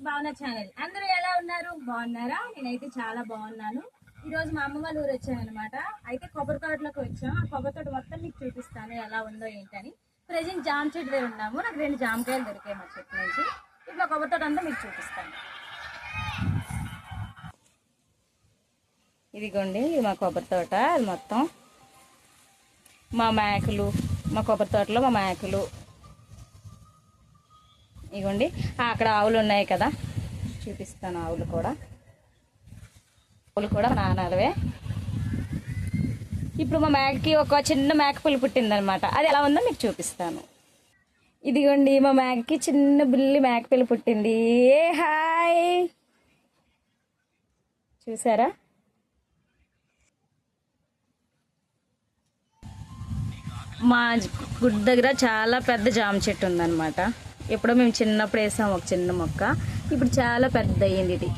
భావన ఛానల్. అందరూ ఎలా ఉన్నారు? బాగున్నారా? నేనైతే చాలా బాగున్నాను. ఈ రోజు మా అమ్మ వాళ్ళ ఊరు వచ్చాను అనమాట. అయితే కొబ్బరి తోటలోకి వచ్చాం. ఆ కొబ్బరి తోట మొత్తం మీకు చూపిస్తాను ఎలా ఉందో ఏంటని. ప్రజెంట్ జామ చెట్టు దగ్గర ఉన్నాము. నాకు 2 జామకాయలు దొరికాయి మా చెట్టు నుంచి. ఇప్పుడు కొబ్బరి తోట అంతా మీకు చూపిస్తాను. ఇదిగోండి మా కొబ్బరి తోట. అది మొత్తం మా మేకలు, మా కొబ్బరి తోటలో మా మేకలు. ఇగోండి అక్కడ ఆవులు ఉన్నాయి కదా, చూపిస్తాను. ఆవులు కూడా నానాలవే. ఇప్పుడు మా మేకకి ఒక చిన్న మేక పులి పుట్టిందనమాట. అది ఎలా ఉందో మీకు చూపిస్తాను. ఇదిగోండి మా మేకకి చిన్న బుల్లి మేక పిల్ల పుట్టింది. ఏ హాయ్, చూసారా? మా గుడి దగ్గర చాలా పెద్ద జామ చెట్టు ఉందన్నమాట. ఎప్పుడో మేము చిన్నప్పుడు వేసాము ఒక చిన్న మొక్క. ఇప్పుడు చాలా పెద్ద అయ్యింది ఇది.